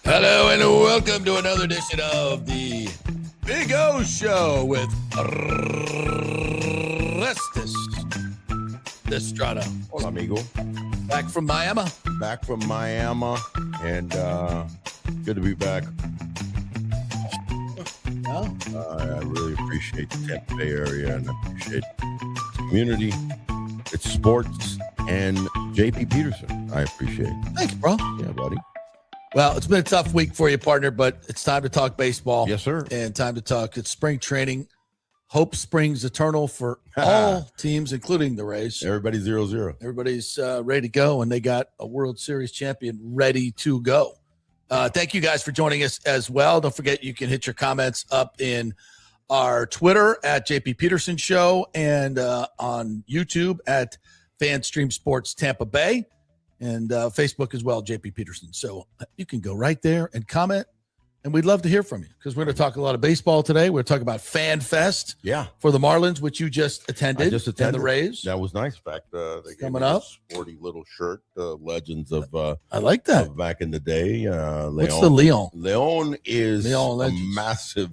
Hello and welcome to another edition of the Big O Show with Orestes Destrade. Hola, amigo. Back from Miami. Back from Miami, and good to be back. I really appreciate the Tampa Bay area, and I appreciate its community, its sports, and JP Peterson. I appreciate it. Thanks, bro. Yeah, buddy. Well, it's been a tough week for you, partner, but it's time to talk baseball. Yes, sir. And time to talk. It's spring training. Hope springs eternal for all teams, including the Rays. Everybody's 0-0. Everybody's ready to go, and they got a World Series champion ready to go. Thank you guys for joining us as well. Don't forget, you can hit your comments up in our Twitter at JP Peterson Show and on YouTube at FanStream Sports Tampa Bay and Facebook as well, JP Peterson. So you can go right there and comment, and we'd love to hear from you because we're going to talk a lot of baseball today. We're going to talk about Fan Fest for the Marlins, which you just attended. And the Rays. That was nice. In fact, they coming up. Sporty little shirt, legends of I like that. of back in the day. What's the Leon? Leon is a massive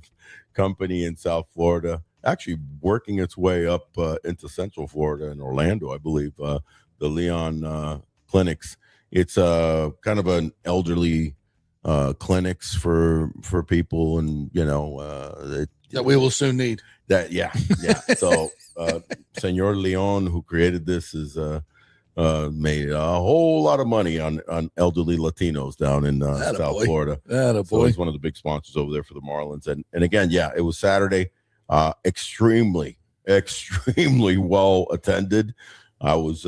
company in South Florida, actually working its way up into Central Florida and Orlando, I believe. The Leon clinics. It's kind of an elderly clinics for people, and that we will soon need. That So Senor Leon, who created this, is made a whole lot of money on elderly Latinos down in South Florida. So he's one of the big sponsors over there for the Marlins. And again, it was Saturday, extremely well attended. I was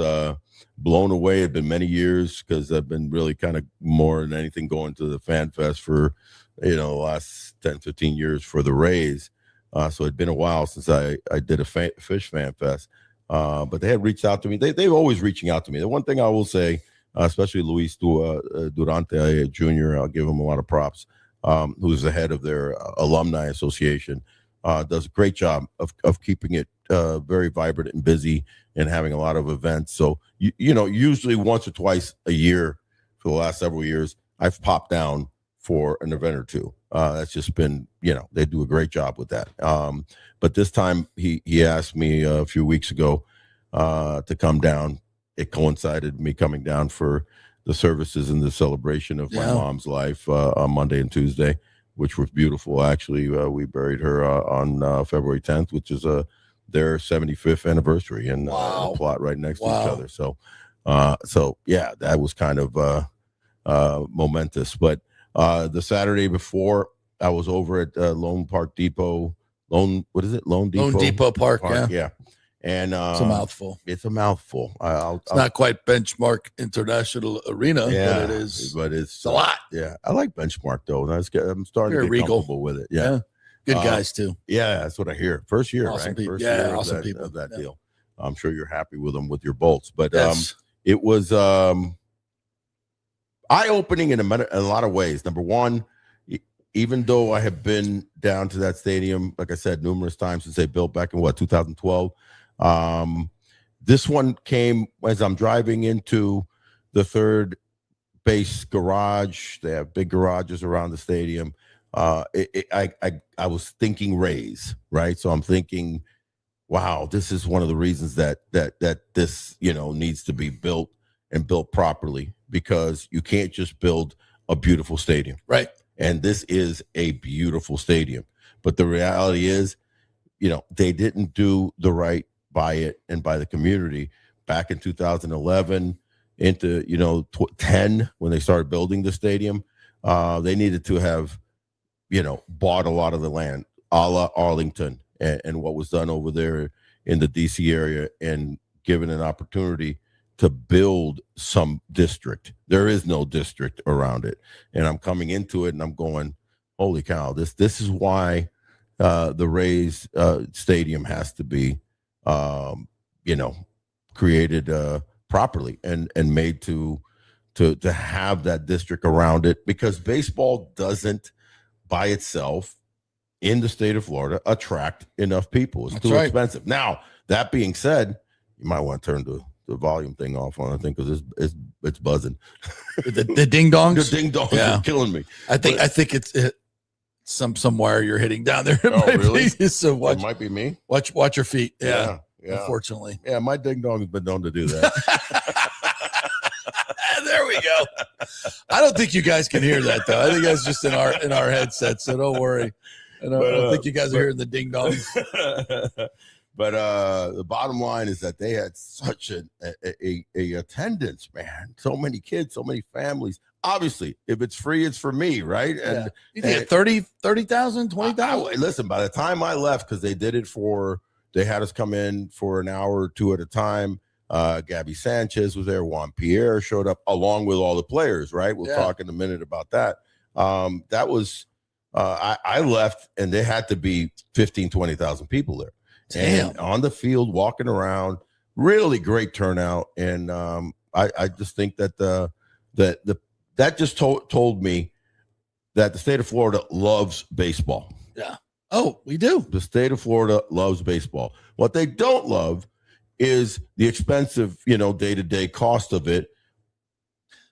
blown away. It's been many years because I've been really kind of more than anything going to the Fan Fest for the last 10-15 years for the Rays. So it'd been a while since I did a Fish Fan Fest. But they had reached out to me. They've always reaching out to me. The one thing I will say, especially Luis Durante Jr., I'll give him a lot of props, who's the head of their alumni association, does a great job of keeping it very vibrant and busy and having a lot of events. So, usually once or twice a year for the last several years, I've popped down for an event or two. That's just been, they do a great job with that. But this time he asked me a few weeks ago to come down. It coincided with me coming down for the services and the celebration of my mom's life on Monday and Tuesday, which was beautiful. Actually, we buried her on February 10th, which is their 75th anniversary, and a plot right next to each other. So that was kind of momentous. But the Saturday before, I was over at Lone Depot Park. Yeah. And it's a mouthful. It's a mouthful. It's not quite Benchmark International Arena, but it is. But it's a lot. Yeah, I like Benchmark though. And I'm starting to get comfortable with it. Yeah. Good guys too. Yeah, that's what I hear. First year, awesome right? People. First year awesome of that deal. I'm sure you're happy with them with your bolts, but yes. It was eye-opening in a lot of ways. Number one, even though I have been down to that stadium, like I said, numerous times since they built back in 2012, this one came as I'm driving into the third base garage. They have big garages around the stadium. I was thinking Rays, right? So I'm thinking, wow, this is one of the reasons that this needs to be built and built properly, because you can't just build a beautiful stadium, right? And this is a beautiful stadium, but the reality is, they didn't do the right by it and by the community back in 2011 into 10 when they started building the stadium. They needed to have bought a lot of the land, a la Arlington, and what was done over there in the DC area, and given an opportunity to build some district. There is no district around it. And I'm coming into it and I'm going, holy cow, this is why the Rays stadium has to be, created properly and made to have that district around it, because baseball doesn't by itself in the state of Florida attract enough people. It's too expensive. Now, that being said, you might want to turn to volume thing off on, I think, because it's buzzing. The ding dongs? The ding dongs are killing me. I think it's some wire you're hitting down there. Really? So it might be me. Watch your feet. Yeah. Unfortunately. Yeah, my ding dong has been known to do that. There we go. I don't think you guys can hear that though. I think that's just in our headset. So don't worry. I don't think you guys are hearing the ding dong. But the bottom line is that they had such a attendance, man. So many kids, so many families. Obviously, if it's free, it's for me, right? And you get 30,000, 20,000. Listen, by the time I left, because they had us come in for an hour or two at a time. Gabby Sanchez was there. Juan Pierre showed up along with all the players, right? We'll talk in a minute about that. That was, I left and there had to be 15, 20,000 people there. Damn. And on the field, walking around, really great turnout. And I just think that that just told me that the state of Florida loves baseball. Yeah. Oh, we do. The state of Florida loves baseball. What they don't love is the expensive, day-to-day cost of it.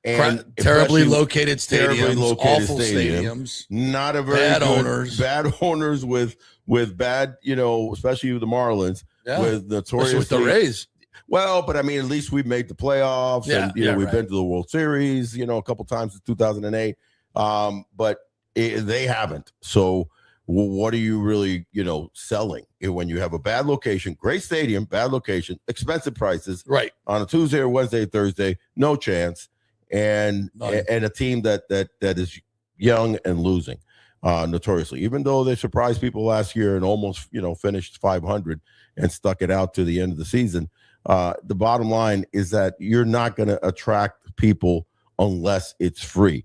And terribly located stadiums, awful stadiums, not a very bad owners with bad, especially with the Marlins, with notorious with the Rays. Well, but I mean, at least we've made the playoffs, and we've been to the World Series, a couple times in 2008. But they haven't. So what are you really, selling when you have a bad location, great stadium, bad location, expensive prices, right? On a Tuesday or Wednesday, Thursday, no chance, and a team that is young and losing notoriously. Even though they surprised people last year and almost, finished 500 and stuck it out to the end of the season. The bottom line is that you're not going to attract people unless it's free.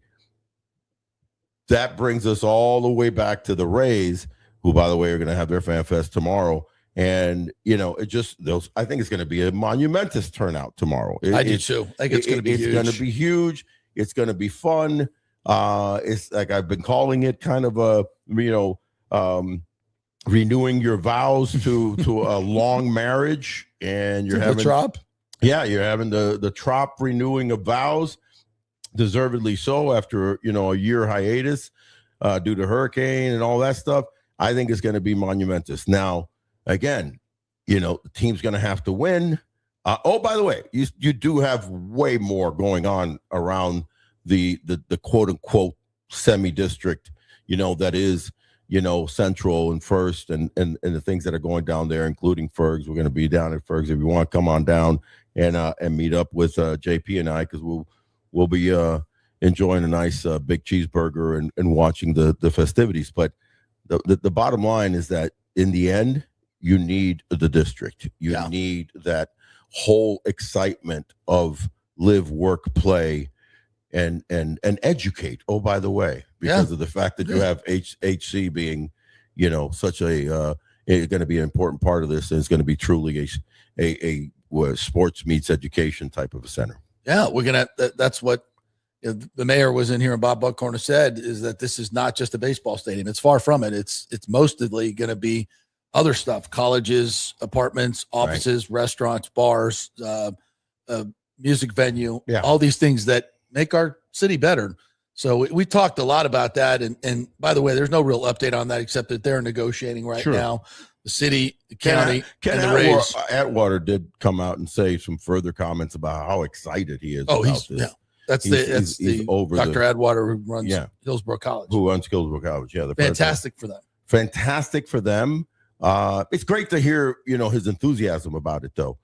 That brings us all the way back to the Rays, who, by the way, are going to have their fan fest tomorrow. And, I think it's going to be a monumentous turnout tomorrow. I do too. I think it's going to be huge. It's going to be huge. It's going to be fun. It's like I've been calling it kind of a, renewing your vows to a long marriage. And you're having the trop. Yeah, you're having the trop renewing of vows. Deservedly so after a year hiatus due to hurricane and all that stuff. I think it's going to be monumentous. Now, again, the team's going to have to win. By the way, you do have way more going on around the quote unquote semi-district, that is Central and First and the things that are going down there, including Fergs. We're going to be down at Fergs. If you want to come on down and meet up with JP and I, because we'll be enjoying a nice big cheeseburger and watching the festivities. But the bottom line is that in the end, you need the district. You need that whole excitement of live, work, play, and educate. Oh, by the way, because of the fact that you have HC being, such a going to be an important part of this, and it's going to be truly a sports meets education type of a center. Yeah, we're gonna. That's what the mayor was in here, and Bob Buckhorn said, is that this is not just a baseball stadium. It's far from it. It's mostly going to be other stuff: colleges, apartments, offices, restaurants, bars, music venue, all these things that make our city better. So we talked a lot about that. And by the way, there's no real update on that except that they're negotiating right now. The city, the county, and the Rays. Atwater did come out and say some further comments about how excited he is about this. Yeah. That's the Dr. Atwater who runs Hillsborough College. The fantastic for them. Fantastic for them. It's great to hear, his enthusiasm about it though.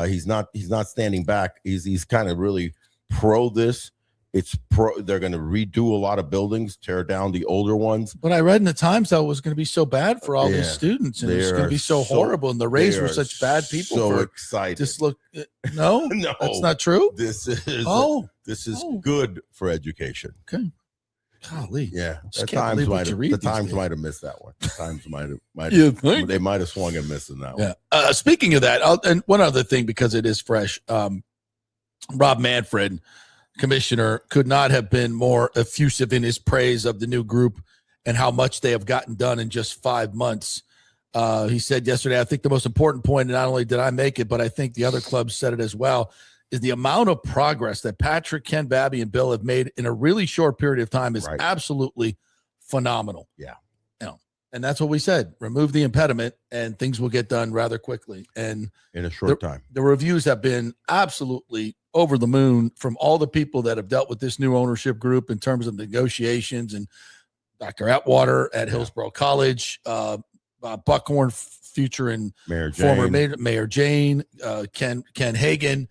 He's not standing back. He's kind of really pro this. They're going to redo a lot of buildings, tear down the older ones. But I read in the Times that it was going to be so bad for all these students, and it's going to be so horrible. And the Rays were such bad people. So excited. Just look, no, that's not true. This is good for education. Okay. Golly. Yeah. The Times might have missed that one. The Times might you think? They might have swung and missed in that one. Speaking of that, and one other thing, because it is fresh, Rob Manfred, commissioner, could not have been more effusive in his praise of the new group and how much they have gotten done in just 5 months. He said yesterday, I think the most important point, and not only did I make it, but I think the other clubs said it as well, is the amount of progress that Patrick, Ken, Babby, and Bill have made in a really short period of time is absolutely phenomenal. Yeah. And that's what we said. Remove the impediment and things will get done rather quickly. And in a short time. The reviews have been absolutely over the moon from all the people that have dealt with this new ownership group in terms of negotiations, and Dr. Atwater at Hillsborough College, Buckhorn, future and former Mayor Jane, Ken Hagan,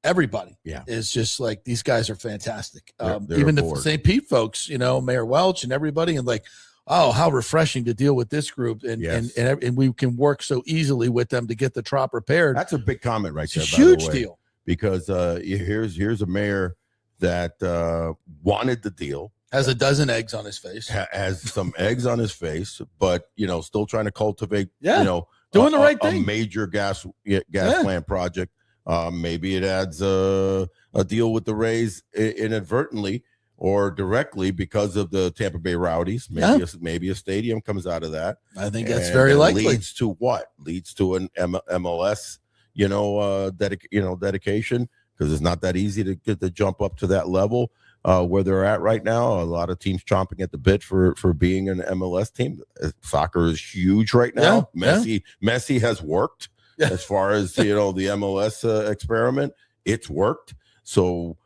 everybody is just like, these guys are fantastic. They're even aboard. the St. Pete folks, Mayor Welch and everybody, and like, oh, how refreshing to deal with this group, and we can work so easily with them to get the trop repaired. That's a big comment right there. It's a huge deal, because here's a mayor that wanted the deal, has a dozen eggs on his face, has some eggs on his face, but still trying to cultivate, doing the right thing, a major gas plant project. Maybe it adds a deal with the Rays inadvertently or directly because of the Tampa Bay Rowdies. Maybe a stadium comes out of that. I think that's very likely. Leads to what? Leads to an MLS, dedication, because it's not that easy to get the jump up to that level where they're at right now. A lot of teams chomping at the bit for being an MLS team. Soccer is huge right now. Messi has worked as far as the MLS experiment. It's worked. So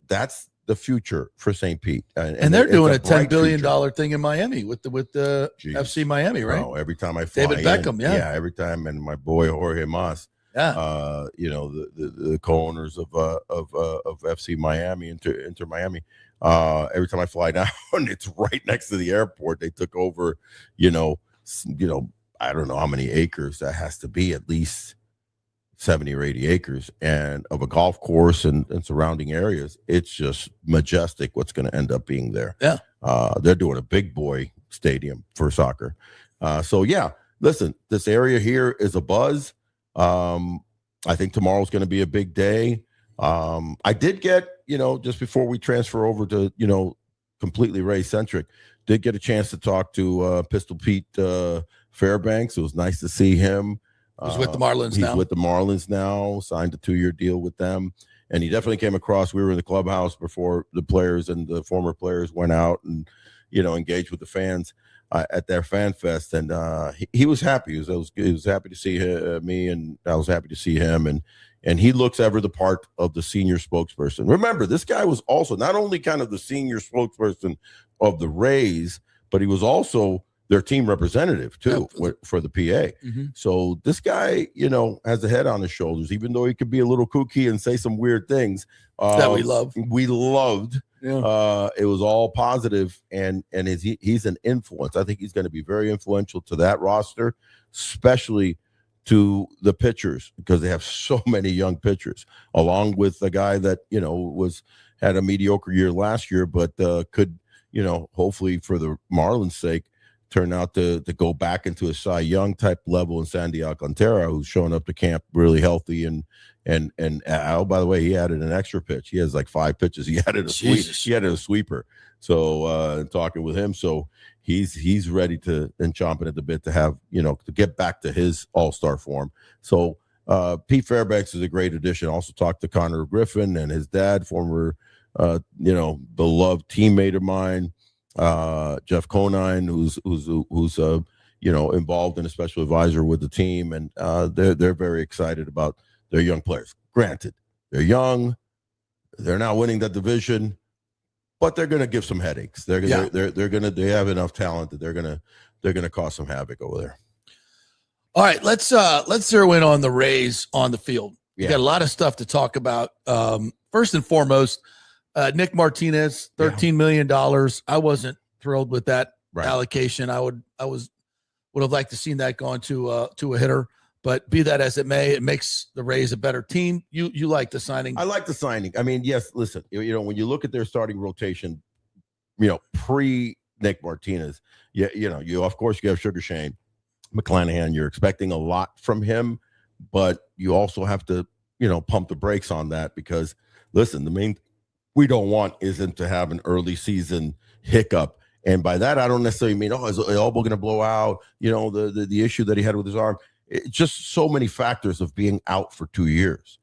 that's the future for St. Pete, and they're doing a $10 billion thing in Miami with the FC Miami, right? Oh, every time I fly David Beckham, every time, and my boy Jorge Mas, the co-owners of FC Miami, Inter Miami. Every time I fly down, it's right next to the airport. They took over, I don't know how many acres that has to be, at least 70 or 80 acres and of a golf course and surrounding areas. It's just majestic what's going to end up being there. Yeah. They're doing a big boy stadium for soccer. Listen, this area here is a buzz. I think tomorrow's going to be a big day. I did get, just before we transfer over to, completely Ray centric, did get a chance to talk to Pistol Pete Fairbanks. It was nice to see him. He's with the Marlins now. He's with the Marlins now, signed a 2-year deal with them. And he definitely came across. We were in the clubhouse before the players and the former players went out and, engaged with the fans at their fan fest. And he was happy. He was happy to see me, and I was happy to see him. And he looks ever the part of the senior spokesperson. Remember, this guy was also not only kind of the senior spokesperson of the Rays, but he was also their team representative too for the PA. Mm-hmm. So this guy, has a head on his shoulders, even though he could be a little kooky and say some weird things that we love. We loved. Yeah. It was all positive, and he's an influence. I think he's going to be very influential to that roster, especially to the pitchers, because they have so many young pitchers, along with the guy that had a mediocre year last year, but could hopefully for the Marlins' sake turn out to go back into a Cy Young type level in Sandy Alcantara, who's showing up to camp really healthy and oh, by the way, he added an extra pitch. He has like 5 pitches. He added a sweeper. So talking with him, so he's ready to and chomping at the bit to have to get back to his all-star form. So Pete Fairbanks is a great addition. Also talked to Connor Griffin and his dad, former beloved teammate of mine. Jeff Conine, who's involved in a special advisor with the team, and they're very excited about their young players. Granted, they're young, they're not winning that division, but they're going to give some headaches. They have enough talent that they're going to cause some havoc over there. All right, let's zero in on the Rays on the field. We got a lot of stuff to talk about. First and foremost, Nick Martinez, $13 million. I wasn't thrilled with that allocation. I would have liked to seen that gone to a hitter, but be that as it may, it makes the Rays a better team. You like the signing? I like the signing. I mean, yes, listen, when you look at their starting rotation, pre Nick Martinez, you of course you have Sugar Shane McClanahan. You're expecting a lot from him, but you also have to, pump the brakes on that, because listen, the main we don't want isn't to have an early season hiccup And by that, I don't necessarily mean, is the elbow going to blow out? The issue that he had with his arm. It's just so many factors of being out for 2 years.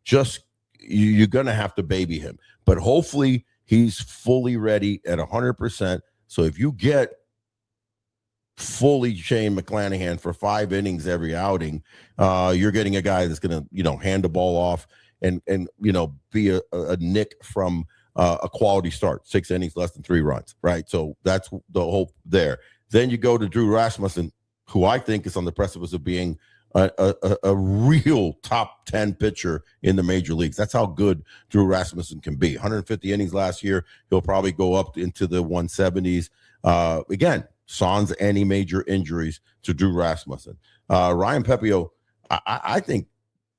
Just you're going to have to baby him. But hopefully he's fully ready at 100%. So if you get fully Shane McClanahan for 5 innings every outing, you're getting a guy that's going to, hand the ball off and be a Nick from a quality start, 6 innings, less than 3 runs, right? So that's the hope there. Then you go to Drew Rasmussen, who I think is on the precipice of being a real top 10 pitcher in the major leagues. That's how good Drew Rasmussen can be. 150 innings last year. He'll probably go up into the 170s. Again, sans any major injuries to Drew Rasmussen. Ryan Pepiot, I think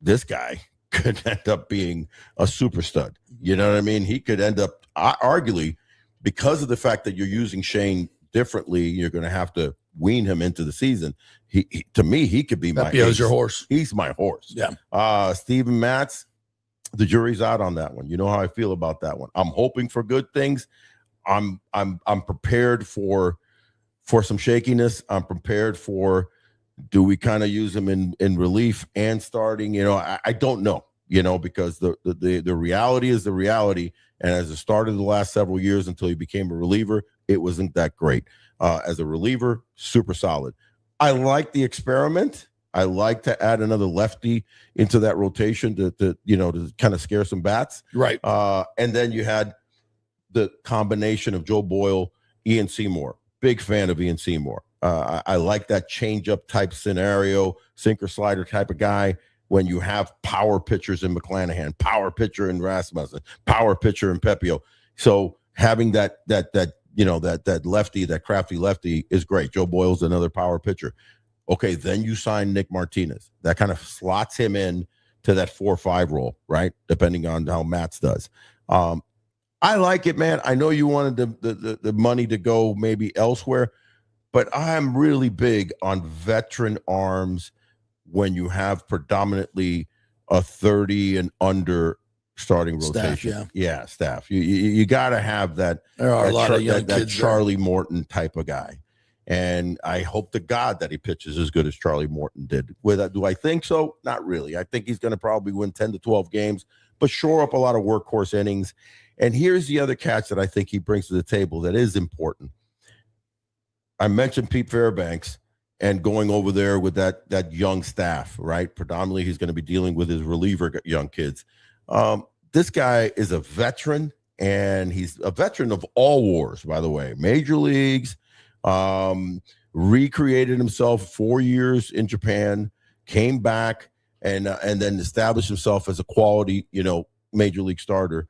this guy could end up being a super stud. You know what I mean? He could end up, arguably, because of the fact that you're using Shane differently, you're going to have to wean him into the season. He to me, he could be my ace. Your horse. He's my horse. Yeah. Steven Matz, the jury's out on that one. You know how I feel about that one. I'm hoping for good things. I'm prepared for some shakiness. I'm prepared for, do we kind of use him in relief and starting? I don't know, because the reality is the reality. And as it started the last several years until he became a reliever, it wasn't that great. As a reliever, super solid. I like the experiment. I like to add another lefty into that rotation to kind of scare some bats. Right. And then you had the combination of Joe Boyle, Ian Seymour. Big fan of Ian Seymour. I like that change-up type scenario, sinker slider type of guy. When you have power pitchers in McClanahan, power pitcher in Rasmussen, power pitcher in Pepiot. So having that lefty, that crafty lefty is great. Joe Boyle's another power pitcher. Okay, then you sign Nick Martinez. That kind of slots him in to that 4-5 role, right? Depending on how Matz does. I like it, man. I know you wanted the money to go maybe elsewhere, but I'm really big on veteran arms when you have predominantly a 30 and under starting rotation. Staff, yeah, staff. You got to have that. There are a lot of young that kids Charlie Morton type of guy. And I hope to God that he pitches as good as Charlie Morton did. Do I think so? Not really. I think he's going to probably win 10 to 12 games, but shore up a lot of workhorse innings. And here's the other catch that I think he brings to the table that is important. I mentioned Pete Fairbanks and going over there with that young staff, right? Predominantly, he's going to be dealing with his reliever young kids. This guy is a veteran, and he's a veteran of all wars, by the way. Major leagues, recreated himself 4 years in Japan, came back, and then established himself as a quality, major league starter.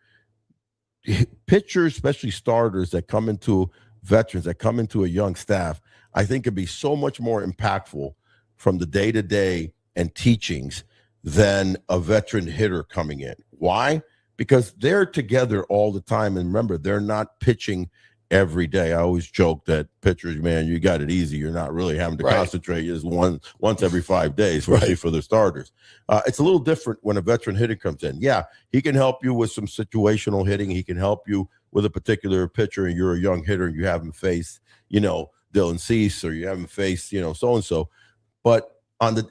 Pitchers, especially starters that come into veterans, that come into a young staff, I think could be so much more impactful from the day-to-day and teachings than a veteran hitter coming in. Why? Because they're together all the time. And remember, they're not pitching every day. I always joke that pitchers, man, you got it easy. You're not really having to concentrate just once every 5 days, especially for the starters. It's a little different when a veteran hitter comes in. Yeah, he can help you with some situational hitting. He can help you with a particular pitcher, and you're a young hitter and you haven't faced, Dylan Cease, or you haven't faced, so-and-so. But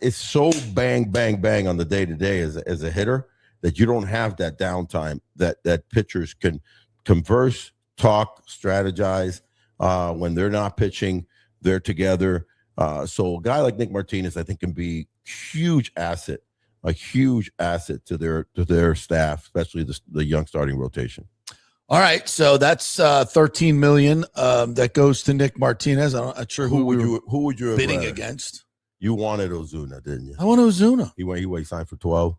it's so bang, bang, bang on the day-to-day as a hitter that you don't have that downtime that pitchers can converse, talk, strategize. When they're not pitching, they're together. So a guy like Nick Martinez, I think, can be a huge asset to their staff, especially the young starting rotation. All right, so that's $13 million that goes to Nick Martinez. I'm not sure who would you have bidding rather? Against. You wanted Ozuna, didn't you? I want Ozuna. He signed for 12.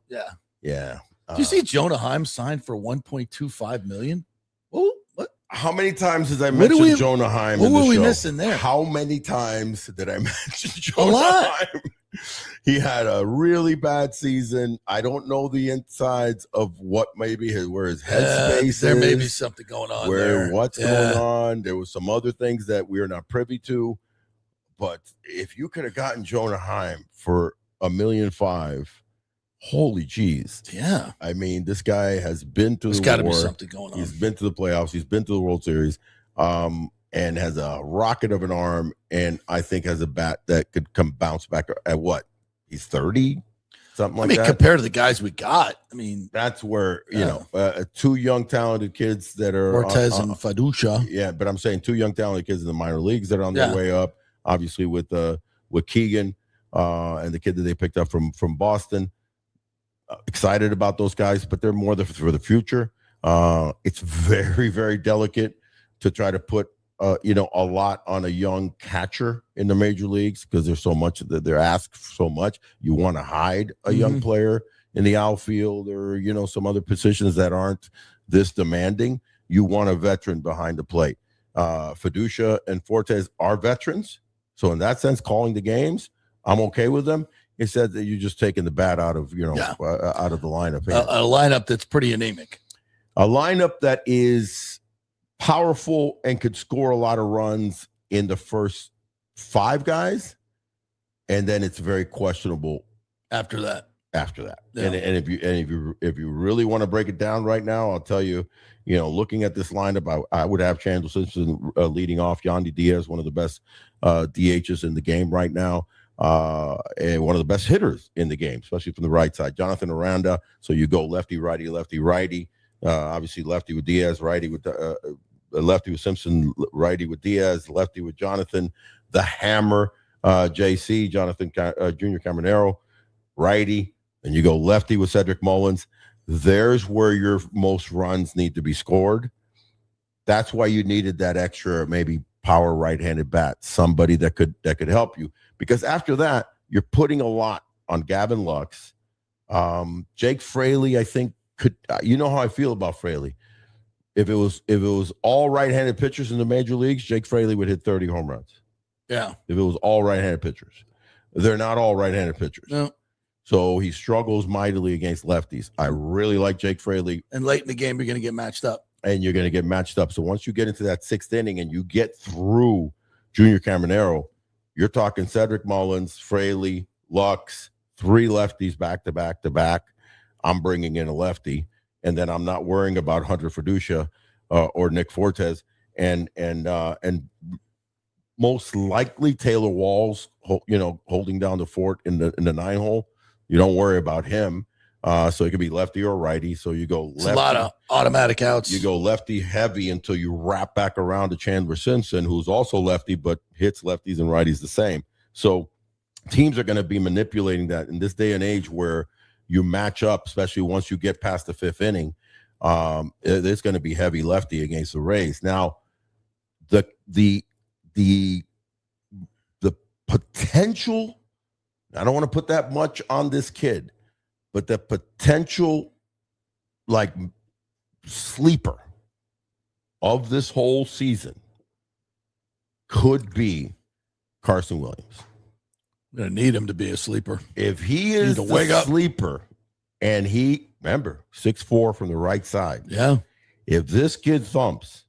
Yeah. Did you see Jonah Heim signed for $1.25 million? Oh, what? How many times did I mention Jonah Heim? What were we missing there? How many times did I mention Jonah Heim? He had a really bad season. I don't know the insides of what maybe where his headspace is. There may be something going on there. What's going on? There was some other things that we're not privy to. But if you could have gotten Jonah Heim for $1.5 million, holy geez. Yeah. I mean, this guy has been to the war. There's got to be something going on. He's been to the playoffs. He's been to the World Series. and has a rocket of an arm, and I think has a bat that could come bounce back at what? He's 30, something like that. Compared to the guys we got, that's where, two young, talented kids that are Orestes and Fiducia. Yeah, but I'm saying two young, talented kids in the minor leagues that are on their way up, obviously with Keegan and the kid that they picked up from Boston. Excited about those guys, but they're more for the future. It's very, very delicate to try to put a lot on a young catcher in the major leagues because there's so much that they're asked so much. You want to hide a young player in the outfield or some other positions that aren't this demanding. You want a veteran behind the plate. Fiducia and Fortes are veterans, so in that sense, calling the games, I'm okay with them. It said that you're just taking the bat out of out of the lineup. A lineup that's pretty anemic. A lineup that is powerful and could score a lot of runs in the first 5 guys, and then it's very questionable after that. Yeah. And if you really want to break it down right now, I'll tell you, looking at this lineup, I would have Chandler Simpson leading off. Yandy Diaz, one of the best DHs in the game right now, and one of the best hitters in the game, especially from the right side. Jonathan Aranda. So you go lefty, righty. Obviously lefty with Diaz, righty with lefty with Simpson, righty with Diaz, lefty with Jonathan, the hammer, JC, Jonathan Junior Caminero, righty, and you go lefty with Cedric Mullins. There's where your most runs need to be scored. That's why you needed that extra maybe power right-handed bat, somebody that could help you. Because after that, you're putting a lot on Gavin Lux. Jake Fraley, I think, could. You know how I feel about Fraley. If it was all right-handed pitchers in the major leagues, Jake Fraley would hit 30 home runs. Yeah. If it was all right-handed pitchers. They're not all right-handed pitchers. No. So he struggles mightily against lefties. I really like Jake Fraley. And late in the game, you're going to get matched up. So once you get into that 6th inning and you get through Junior Caminero, you're talking Cedric Mullins, Fraley, Lux, 3 lefties back to back to back. I'm bringing in a lefty, and then I'm not worrying about Hunter Fiducia or Nick Fortes, and most likely Taylor Walls, holding down the fort in the 9-hole. You don't worry about him. So it could be lefty or righty. So you go lefty. It's a lot of automatic outs. You go lefty heavy until you wrap back around to Chandler Simpson, who's also lefty, but hits lefties and righties the same. So teams are going to be manipulating that in this day and age where you match up, especially once you get past the 5th inning. There's going to be heavy lefty against the Rays. Now, the potential, I don't want to put that much on this kid, but the potential sleeper of this whole season could be Carson Williams. I'm going to need him to be a sleeper. If he is the sleeper, and remember, 6'4" from the right side. Yeah. If this kid thumps,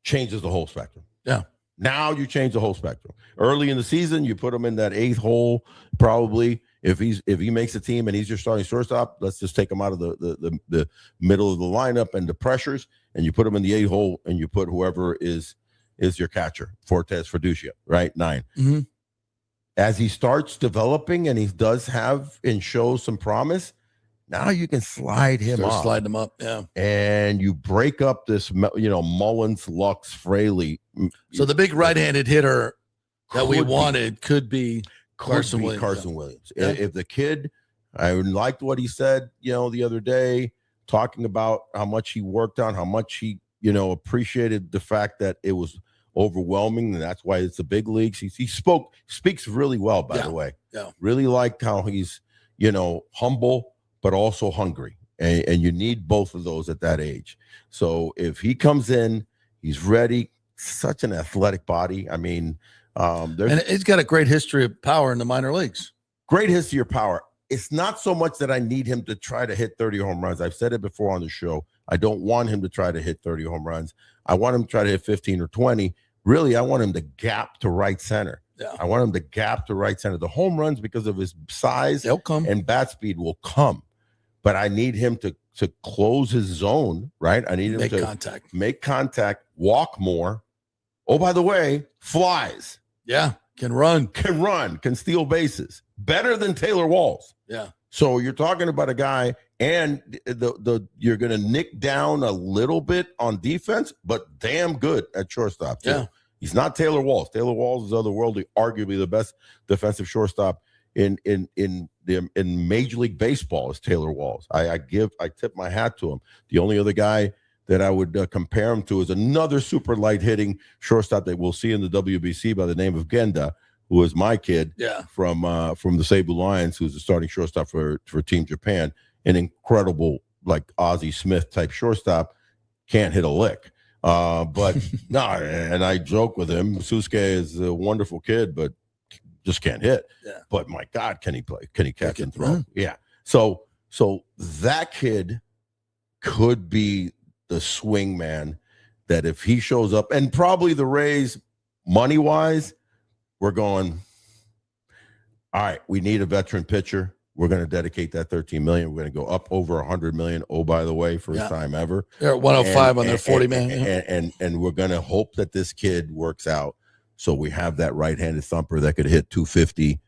changes the whole spectrum. Yeah. Now you change the whole spectrum. Early in the season, you put him in that 8th hole, probably. If he makes a team and he's your starting shortstop, let's just take him out of the middle of the lineup and the pressures, and you put him in the 8th hole, and you put whoever is your catcher, Fortes, Fiducia, right? 9. Mm-hmm. As he starts developing and he does have and shows some promise, now you can slide him up. Slide him up, yeah. And you break up this, Mullins, Lux, Fraley. So the big right-handed hitter that we wanted could be Carson Williams. Yeah. If the kid, I liked what he said, the other day, talking about how much he worked on, how much he, appreciated the fact that it was overwhelming, and that's why it's the big leagues. He speaks really well, by the way. Yeah. Really like how he's, humble, but also hungry. And you need both of those at that age. So if he comes in, he's ready, such an athletic body. I mean, and he's got a great history of power in the minor leagues. Great history of power. It's not so much that I need him to try to hit 30 home runs. I've said it before on the show. I don't want him to try to hit 30 home runs. I want him to try to hit 15 or 20. Really, I want him to gap to right center. Yeah. I want him to gap to right center. The home runs, because of his size and bat speed, will come. But I need him to close his zone, right? I need him to make contact, walk more, Oh, by the way, flies. Yeah, can run, can steal bases better than Taylor Walls. Yeah. So you're talking about a guy, and you're going to nick down a little bit on defense, but damn good at shortstop too. Yeah. He's not Taylor Walls. Taylor Walls is otherworldly, arguably the best defensive shortstop in Major League Baseball is Taylor Walls. I tip my hat to him. The only other guy that I would compare him to is another super light hitting shortstop that we'll see in the WBC by the name of Genda, who is my kid from the Cebu Lions, who's the starting shortstop for Team Japan, an incredible like Ozzie Smith type shortstop, can't hit a lick. But no, and I joke with him. Susuke is a wonderful kid, but just can't hit. Yeah. But my God, can he play? Can he catch and throw? Yeah. So that kid could be the swing man that if he shows up, and probably the Rays money wise, we're going, all right, we need a veteran pitcher. We're going to dedicate that $13 million. We're going to go up over $100 million. Oh, by the way, first time ever. They're at 105 on their 40 man. And we're going to hope that this kid works out. So we have that right-handed thumper that could hit 250,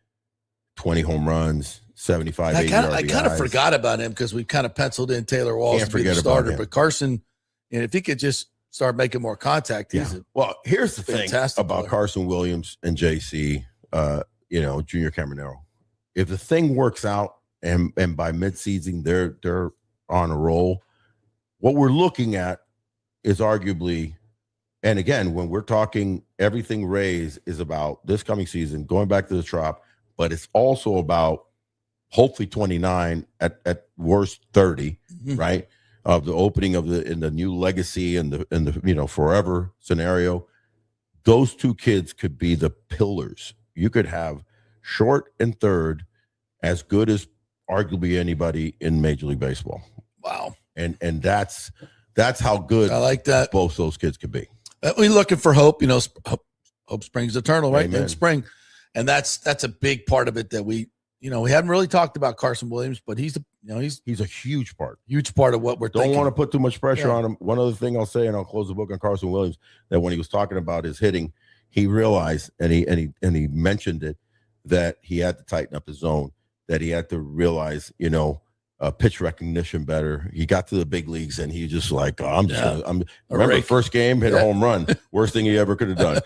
20 home runs, 75, 80 RBIs. I kind of forgot about him because we kind of penciled in Taylor Walls to be the starter. But Carson, and if he could just start making more contact, well, here's the thing about player. Carson Williams and JC, Junior Caminero. If the thing works out and by midseason they're on a roll, what we're looking at is arguably, and again, when we're talking everything Rays is about this coming season, going back to the Trop, but it's also about hopefully 29 at worst 30, right? Of the opening in the new legacy and the forever scenario. Those two kids could be the pillars. You could have short and third as good as arguably anybody in Major League Baseball. Wow. And that's how good I like that both those kids could be. We're looking for hope, hope springs eternal, right? Amen. In spring. And that's a big part of it that we haven't really talked about Carson Williams, but he's a huge part of what we're thinking. Don't want to put too much pressure on him. One other thing I'll say, and I'll close the book on Carson Williams, that when he was talking about his hitting, he realized, and he mentioned it, that he had to tighten up his zone, that he had to realize, pitch recognition better. He got to the big leagues and he just like, remember first game, hit a home run, worst thing he ever could have done.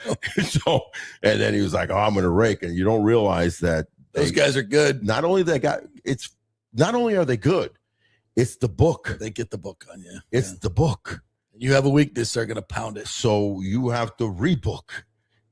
And then he was like, I'm going to rake. And you don't realize that those guys are good. Not only are they good, it's the book. They get the book on you. It's the book. You have a weakness, they're going to pound it. So you have to rebook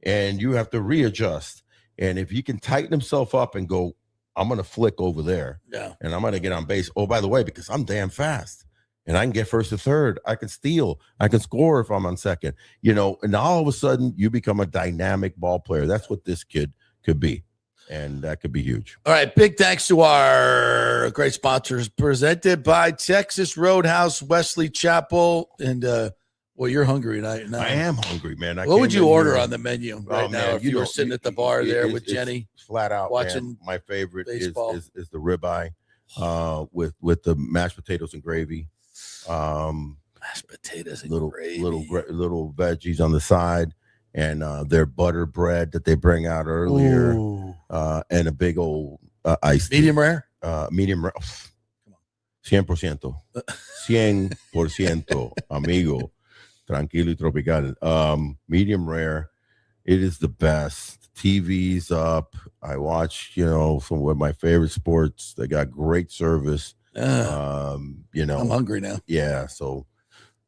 and you have to readjust. And if he can tighten himself up and go, I'm going to flick over there. Yeah. And I'm going to get on base. Oh, by the way, because I'm damn fast and I can get first to third. I can steal. I can score if I'm on second, and all of a sudden you become a dynamic ball player. That's what this kid could be. And that could be huge. All right. Big thanks to our great sponsors presented by Texas Roadhouse, Wesley Chapel. And, you're hungry tonight. I am hungry, man. What would you order on the menu right now if you were sitting at the bar there with Jenny? Flat out watching. Man. My favorite is the ribeye with the mashed potatoes and gravy. Mashed potatoes and gravy. Little veggies on the side. And their butter bread that they bring out earlier, and a big old iced medium rare. Medium rare. 100%. 100%, amigo. Tranquilo y tropical. Medium rare. It is the best. TV's up. I watch, some of my favorite sports. They got great service. I'm hungry now. Yeah. So.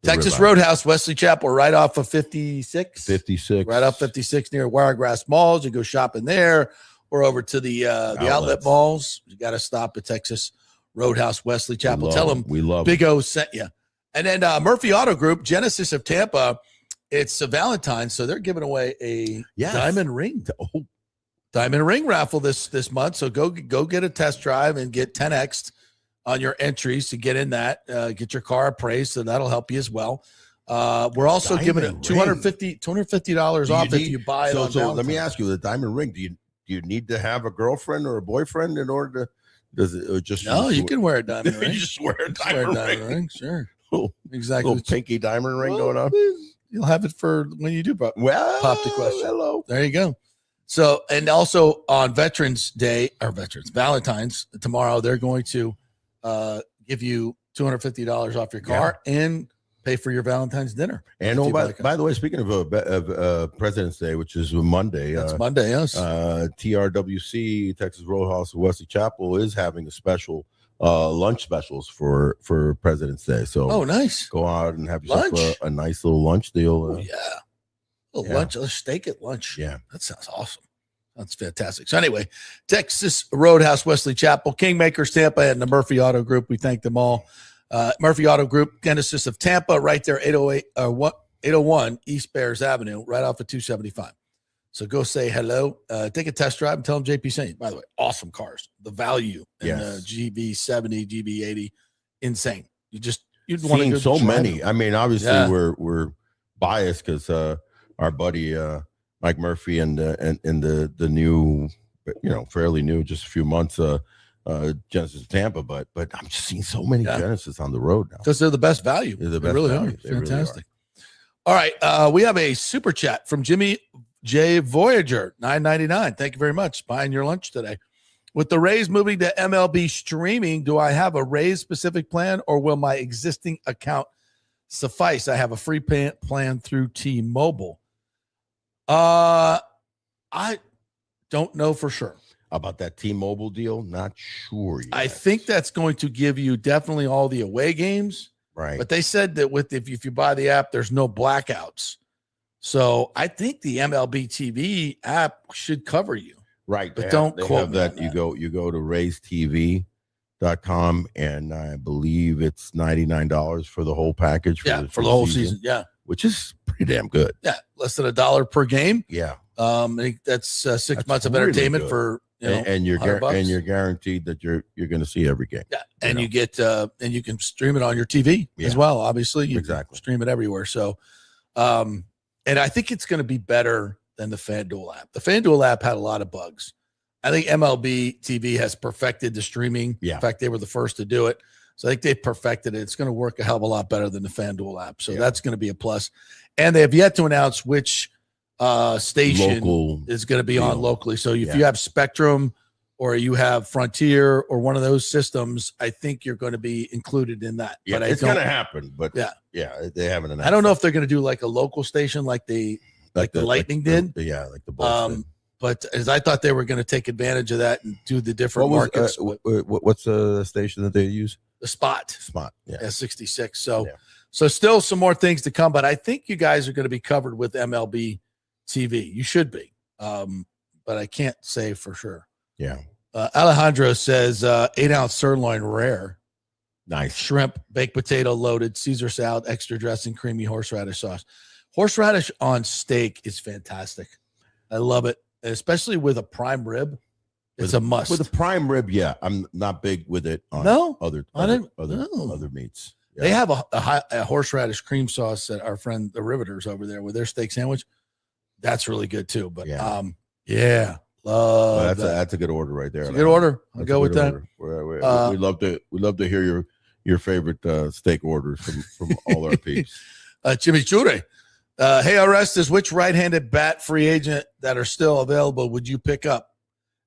Texas Roadhouse, Wesley Chapel, right off of 56. 56. Right off 56 near Wiregrass Malls. You go shopping there or over to the outlet malls. You got to stop at Texas Roadhouse, Wesley Chapel. Tell them we love Big O sent you. And then Murphy Auto Group, Genesis of Tampa. It's a Valentine's, so they're giving away a diamond ring. Diamond ring raffle this month. So go get a test drive and get 10X'd on your entries to get in that, get your car appraised, so that'll help you as well. We're also giving it $250 off if you buy it. So let me ask you, the diamond ring, do you need to have a girlfriend or a boyfriend in order to? Does it just? No, you can wear a diamond ring. You just wear a diamond ring. Sure. Exactly. Little pinky diamond ring going on. you'll have it for when you do pop the question. Hello. There you go. So, and also on Veterans Day or Valentine's tomorrow, they're going to give you $250 off your car and pay for your Valentine's dinner. And by the way, speaking of President's Day, which is Monday, that's Monday, yes. TRWC, Texas Roadhouse, Wesley Chapel is having a special lunch specials for President's Day. So, nice. Go out and have yourself a nice little lunch deal. Lunch, a steak at lunch. Yeah, that sounds awesome. That's fantastic. So anyway, Texas Roadhouse, Wesley Chapel, Kingmakers, Tampa, and the Murphy Auto Group. We thank them all. Murphy Auto Group, Genesis of Tampa, right there, 801 East Bears Avenue, right off of 275. So go say hello, take a test drive, and tell them JP sent you. By the way, awesome cars. The value in the GB70, GB80, insane. You'd want to go so many. them. I mean, obviously we're biased because our buddy Mike Murphy and the new, fairly new, just a few months. Genesis of Tampa, but I'm just seeing so many Genesis on the road now because they're the best value. They're the best really value. Are. Fantastic. All right, we have a super chat from Jimmy J. Voyager, $9.99. Thank you very much. Buying your lunch today. With the Rays moving to MLB streaming, do I have a Rays specific plan or will my existing account suffice? I have a free plan through T-Mobile. I don't know for sure. About that T-Mobile deal, not sure yet. I think that's going to give you definitely all the away games. Right. But they said that if you buy the app, there's no blackouts. So I think the MLB TV app should cover you. Right. But don't quote that. You go to RaysTV.com and I believe it's $99 for the whole package for the whole season. Yeah. Which is pretty damn good. Yeah. Less than $1 per game. Yeah. I think that's 6 months of entertainment for and you're guaranteed that you're going to see every game. Yeah, and you get and you can stream it on your TV as well. Obviously, you can stream it everywhere. So, and I think it's going to be better than the FanDuel app. The FanDuel app had a lot of bugs. I think MLB TV has perfected the streaming. Yeah. In fact, they were the first to do it. So I think they perfected it. It's going to work a hell of a lot better than the FanDuel app. So that's going to be a plus. And they have yet to announce which station is going to be on locally. So if you have Spectrum or you have Frontier or one of those systems, I think you're going to be included in that. Yeah, but it's going to happen. But they haven't announced. I don't know if they're going to do like a local station like the Lightning did. Like the Bulls did. But as I thought they were going to take advantage of that and do the different markets. What's the station that they use? The Spot. Yeah. 66. So still some more things to come, but I think you guys are going to be covered with MLB TV. You should be. But I can't say for sure. Yeah. Alejandro says 8-ounce sirloin rare. Nice. Shrimp, baked potato loaded, Caesar salad, extra dressing, creamy horseradish sauce. Horseradish on steak is fantastic. I love it, especially with a prime rib. It's a must. With a prime rib, I'm not big with it on other meats. Yeah. They have a horseradish cream sauce that our friend the Riveters over there with their steak sandwich. That's really good too. But love that's a good order right there. It's a good order. I'll go with that. We love to hear your favorite steak orders from all our peeps. Jimmy Chure. Hey, Orestes, which right-handed bat free agent that are still available would you pick up?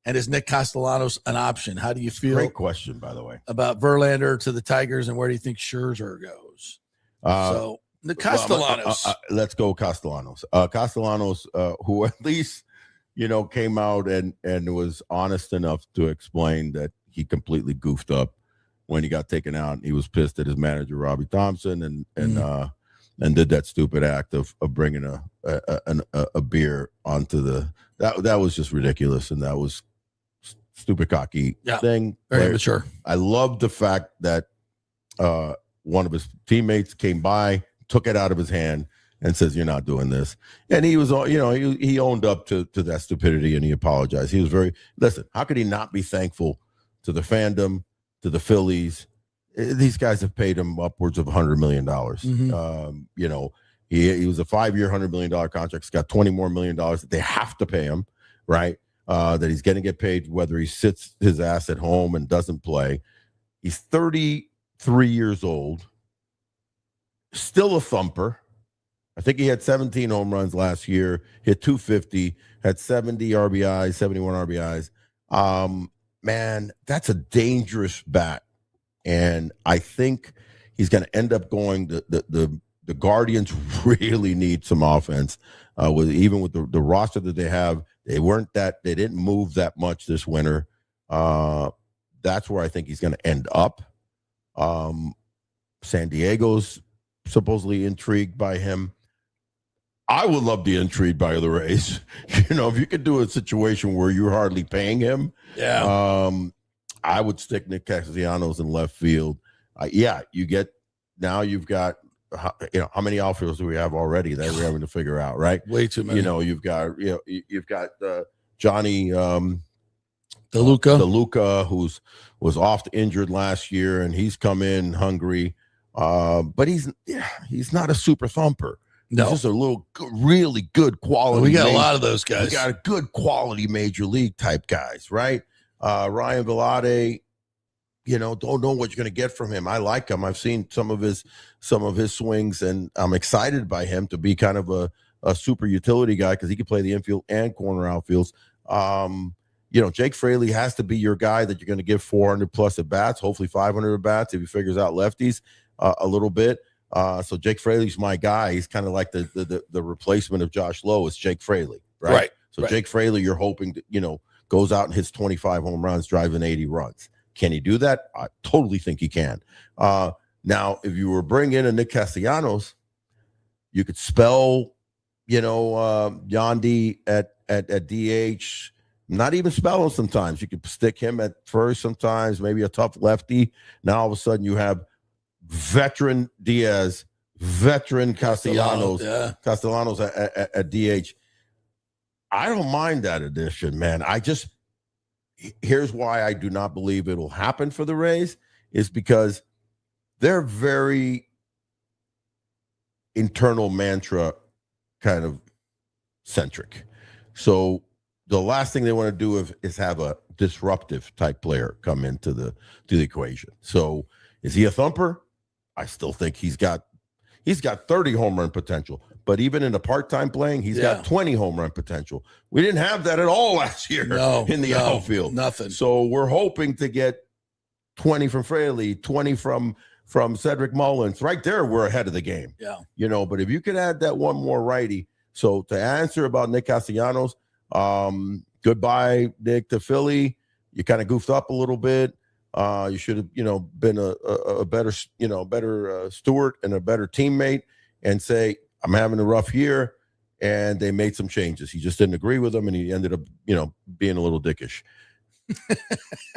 And is Nick Castellanos an option? How do you feel? Great question, by the way. About Verlander to the Tigers, and where do you think Scherzer goes? So the Castellanos. Let's go Castellanos. Castellanos, who at least came out and was honest enough to explain that he completely goofed up when he got taken out. He was pissed at his manager Robbie Thompson and did that stupid act of bringing a beer onto that was just ridiculous, and that was stupid cocky thing. Very mature. I love the fact that one of his teammates came by, took it out of his hand, and says, "You're not doing this." And he was, he owned up to that stupidity and he apologized. He was listen. How could he not be thankful to the fandom, to the Phillies? These guys have paid him upwards of $100 million. He was a 5-year, $100 million contract. He's got $20 more million that they have to pay him, right? That he's going to get paid whether he sits his ass at home and doesn't play. He's 33 years old, still a thumper, I think he had 17 home runs last year, hit 250, had 70 RBIs, 71 RBIs. Man, that's a dangerous bat. And I think he's going to end up going. The Guardians really need some offense. Even with the roster that they have, they didn't move that much this winter. That's where I think he's going to end up. San Diego's supposedly intrigued by him. I would love to be intrigued by the Rays. If you could do a situation where you're hardly paying him, I would stick Nick Castellanos in left field. You've got, how many outfielders do we have already that we're having to figure out, right? Way too many. You've got Johnny DeLuca, who was oft injured last year, and he's come in hungry. But he's not a super thumper. No. He's just a really good quality. We got a lot of those guys. We got a good quality major league type guys, right? Ryan Vilade, don't know what you're going to get from him. I like him. I've seen some of his swings, and I'm excited by him to be kind of a super utility guy because he can play the infield and corner outfields. Jake Fraley has to be your guy that you're going to give 400 plus at bats, hopefully 500 at bats if he figures out lefties a little bit. So Jake Fraley's my guy. He's kind of like the replacement of Josh Lowe. It's Jake Fraley, right? So Jake Fraley, you're hoping that, goes out and hits 25 home runs, driving 80 runs. Can he do that? I totally think he can. Now, if you were bringing in a Nick Castellanos, you could spell, Yandy at DH. Not even spell him sometimes. You could stick him at first sometimes, maybe a tough lefty. Now all of a sudden you have veteran Diaz, veteran Castellanos at DH. I don't mind that addition, man. Here's why I do not believe it'll happen for the Rays is because they're very internal mantra kind of centric. So the last thing they want to do is have a disruptive type player come into the equation. So is he a thumper? I still think he's got 30 home run potential, but even in a part-time playing, he's got 20 home run potential. We didn't have that at all last year in the outfield. Nothing. So we're hoping to get 20 from Fraley, 20 from Cedric Mullins. Right there, we're ahead of the game. Yeah. But if you could add that one more righty. So to answer about Nick Castellanos, goodbye, Nick, to Philly. You kind of goofed up a little bit. You should have, been a better steward and a better teammate and say, I'm having a rough year. And they made some changes. He just didn't agree with them, and he ended up, being a little dickish.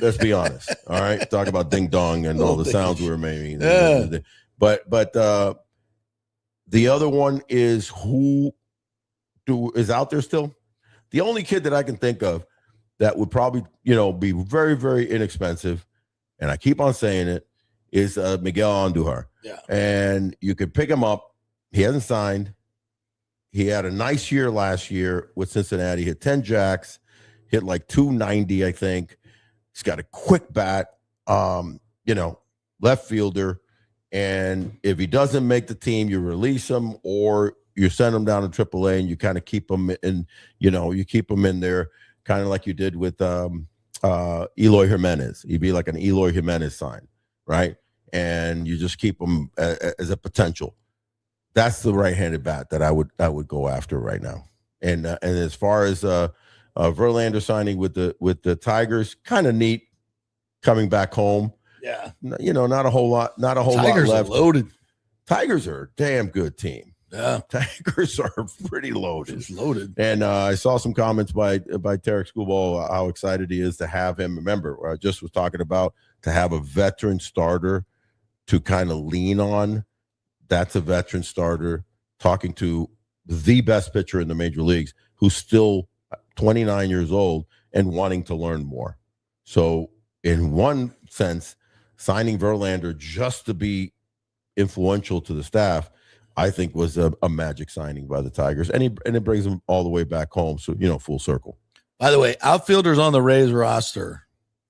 Let's be honest. All right. Talk about ding dong and all the sounds we were making. Yeah. But the other one is is out there still. The only kid that I can think of that would probably, be very, very inexpensive, and I keep on saying it, is Miguel Andujar. Yeah. And you could pick him up. He hasn't signed. He had a nice year last year with Cincinnati. Hit 10 jacks, hit like 290, I think. He's got a quick bat, left fielder. And if he doesn't make the team, you release him or you send him down to AAA and you kind of keep him in, you keep him in there, kind of like you did with Eloy Jimenez. He'd be like an Eloy Jimenez sign, right? And you just keep him as a potential. That's the right-handed bat that I would go after right now. And as far as Verlander signing with the Tigers, kind of neat coming back home. Yeah. Not a whole lot lot left. Are loaded. Tigers are a damn good team. Yeah. Tigers are pretty loaded. It's loaded. And I saw some comments by Tarek Skubal, how excited he is to have him. Remember, I just was talking about to have a veteran starter to kind of lean on. That's a veteran starter talking to the best pitcher in the major leagues who's still 29 years old and wanting to learn more. So in one sense, signing Verlander just to be influential to the staff, I think was a magic signing by the Tigers. And it brings them all the way back home. So, full circle. By the way, outfielders on the Rays roster,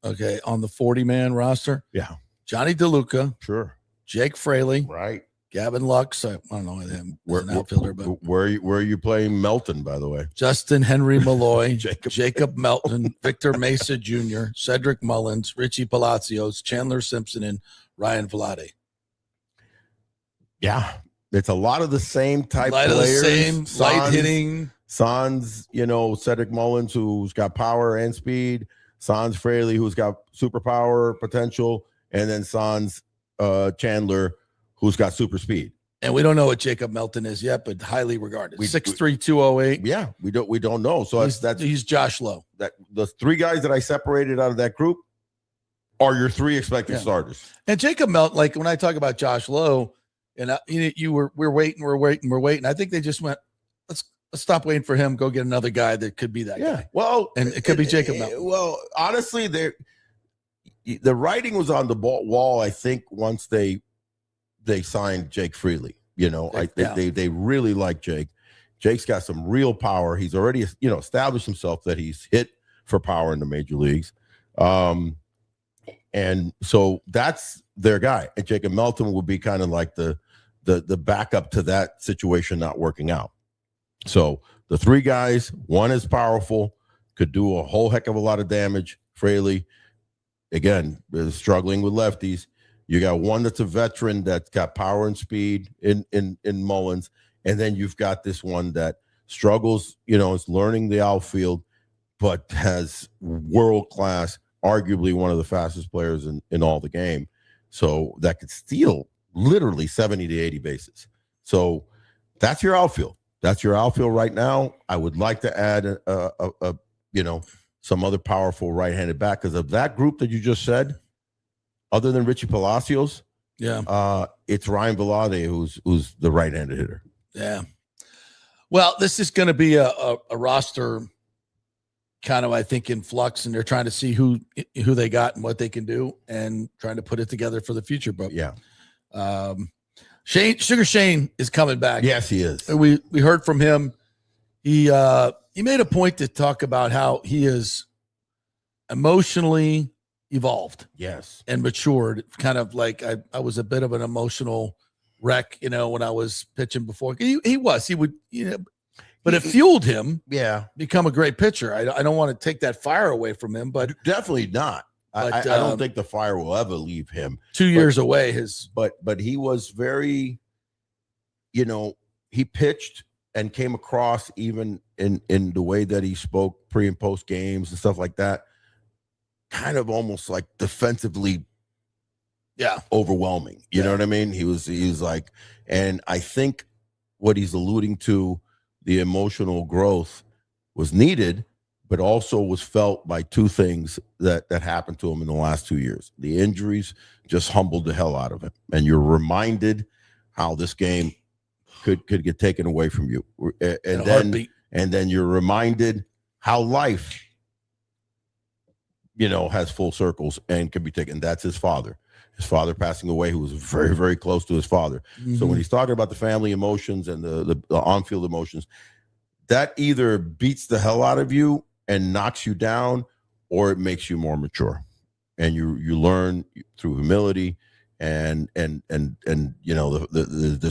okay, on the 40-man roster. Yeah. Johnny DeLuca. Sure. Jake Fraley. Right. Gavin Lux. I don't know him as an outfielder, but where are you playing Melton, by the way? Justin Henry Malloy, Jacob Melton, Victor Mesa Jr., Cedric Mullins, Richie Palacios, Chandler Simpson, and Ryan Vlade. Yeah, it's a lot of the same type players. Same light hitting. Sans, Cedric Mullins, who's got power and speed. Sans Fraley, who's got superpower potential, and then Sans Chandler, who's got super speed. And we don't know what Jacob Melton is yet, but highly regarded. 6'3", 208. Yeah, we don't know. So he's Josh Lowe. That the three guys that I separated out of that group are your three expected starters. And Jacob Melton, like when I talk about Josh Lowe, and we're waiting. I think they just went, let's stop waiting for him. Go get another guy that could be that guy. Well, and it could be Jacob Melton. Well, honestly, the writing was on the wall. I think once they signed Jake Freely, they really like Jake. Jake's got some real power. He's already, established himself that he's hit for power in the major leagues. And so that's their guy. And Jacob Melton would be kind of like the backup to that situation not working out. So the three guys, one is powerful, could do a whole heck of a lot of damage. Fraley, again, is struggling with lefties. You got one that's a veteran that's got power and speed in Mullins. And then you've got this one that struggles, is learning the outfield, but has world-class, arguably one of the fastest players in all the game. So that could steal literally 70 to 80 bases. So that's your outfield. That's your outfield right now. I would like to add some other powerful right-handed bat, because of that group that you just said, other than Richie Palacios, it's Ryan Vlade who's the right-handed hitter. Yeah. Well, this is going to be a roster kind of, I think, in flux, and they're trying to see who they got and what they can do, and trying to put it together for the future. But Sugar Shane is coming back. Yes, he is. We heard from him. He made a point to talk about how he is emotionally evolved, and matured. Kind of like I was a bit of an emotional wreck, when I was pitching before. He would, but it fueled him. Yeah, become a great pitcher. I don't want to take that fire away from him, but definitely not. I don't think the fire will ever leave him. 2 years away. But he was very, he pitched and came across, even in the way that he spoke pre and post games and stuff like that, kind of almost like defensively overwhelming. You know what I mean? He was like, and I think what he's alluding to, the emotional growth was needed, but also was felt by two things that happened to him in the last 2 years. The injuries just humbled the hell out of him. And you're reminded how this game could get taken away from you. And then you're reminded how life, has full circles and can be taken. That's his father passing away, who was very, very close to his father. Mm-hmm. So when he's talking about the family emotions and the on-field emotions, that either beats the hell out of you and knocks you down, or it makes you more mature. And you learn through humility and the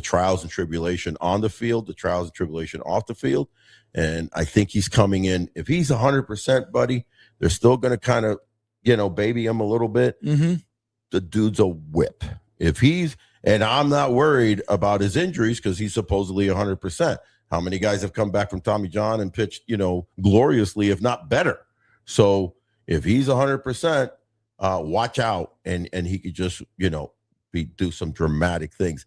trials and tribulation on the field, the trials and tribulation off the field. And I think he's coming in. If he's 100%, buddy, they're still going to kind of, baby him a little bit. Mm-hmm. The dude's a whip. And I'm not worried about his injuries, because he's supposedly 100%. How many guys have come back from Tommy John and pitched, gloriously, if not better? So if he's 100%, watch out, and he could just, do some dramatic things.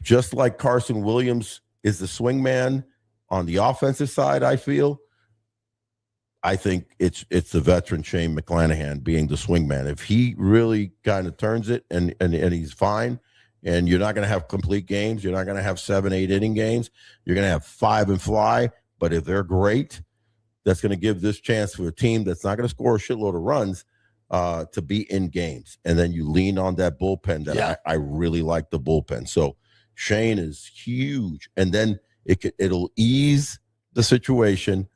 Just like Carson Williams is the swing man on the offensive side, I think it's the veteran Shane McClanahan being the swing man. If he really kind of turns it and he's fine, and you're not going to have complete games, you're not going to have 7-8 inning games, you're going to have 5 and fly. But if they're great, that's going to give this chance for a team that's not going to score a shitload of runs to be in games. And then you lean on that bullpen that I really like the bullpen. So Shane is huge. And then it'll ease the situation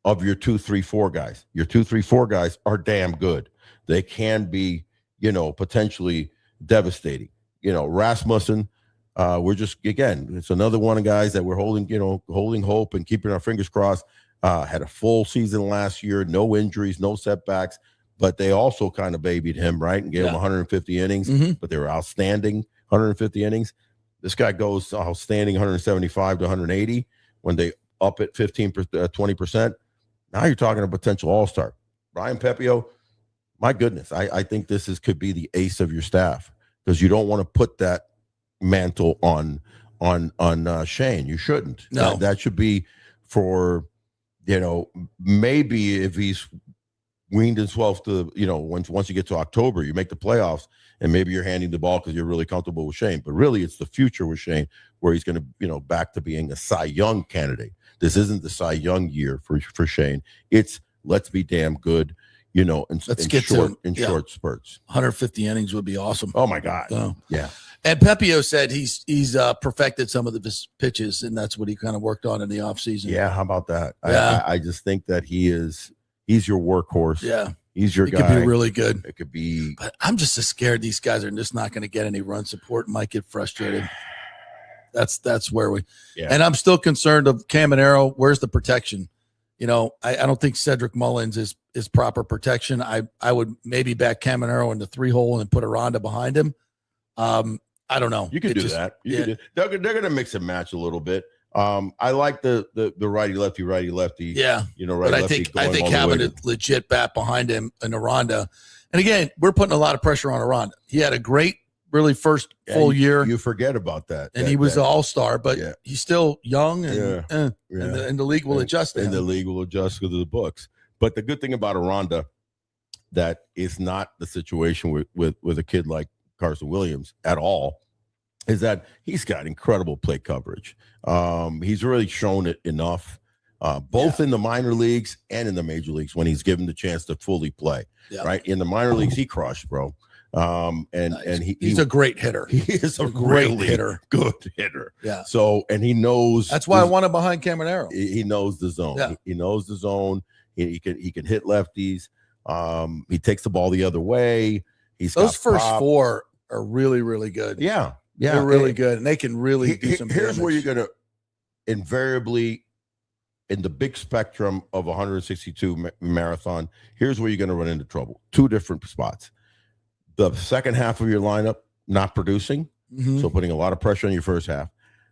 of your 2, 3, 4 guys. Your 2, 3, 4 guys are damn good. They can be, potentially devastating. Rasmussen, We're just, again, it's another one of guys that we're holding hope and keeping our fingers crossed. Had a full season last year, no injuries, no setbacks, but they also kind of babied him, right, and gave him 150 innings, but they were outstanding 150 innings. This guy goes outstanding 175 to 180 when they up at 20%. Now you're talking a potential all-star. Brian Pepio, my goodness, I think this could be the ace of your staff, because you don't want to put that mantle on Shane. You shouldn't. No. That should be for, maybe if he's weaned himself to, once you get to October, you make the playoffs, and maybe you're handing the ball because you're really comfortable with Shane. But really, it's the future with Shane, where he's going to, back to being a Cy Young candidate. This isn't the Cy Young year for Shane. It's let's be damn good, in short spurts. 150 innings would be awesome. Oh my God. Yeah. And Pepio said he's perfected some of his pitches, and that's what he kind of worked on in the offseason. Yeah, how about that? Yeah. I just think that he's your workhorse. Yeah. He's your guy. It could be really good. It could be. But I'm just as scared these guys are just not going to get any run support and might get frustrated. That's where we – and I'm still concerned of Caminero. Where's the protection? I don't think Cedric Mullins is proper protection. I would maybe back Caminero in the 3-hole and put Aranda behind him. I don't know. You could do that. They're going to mix and match a little bit. I like the righty lefty. Yeah. Right. But I think having a legit bat behind him and Aranda. And again, we're putting a lot of pressure on Aranda. He had a great, really first full year. You forget about that. And he was an all-star, but he's still young and the league will adjust to him. And the league will adjust to the books. But the good thing about Aranda, that is not the situation with a kid like Carson Williams at all, is that he's got incredible plate coverage. He's really shown it enough, both in the minor leagues and in the major leagues, when he's given the chance to fully play. Right in the minor leagues, he crushed, bro. And he's a great hitter. He is a great hitter, good hitter. Yeah. So, and he knows. That's why I want him behind Caminero. He knows the zone. Yeah. He knows the zone. He can hit lefties. He takes the ball the other way. Those first four are really, really good. Yeah. They're really good, and they can really do some damage. Here's where you're going to invariably, in the big spectrum of 162 marathon, here's where you're going to run into trouble. 2 different spots. The second half of your lineup not producing, so putting a lot of pressure on your first half.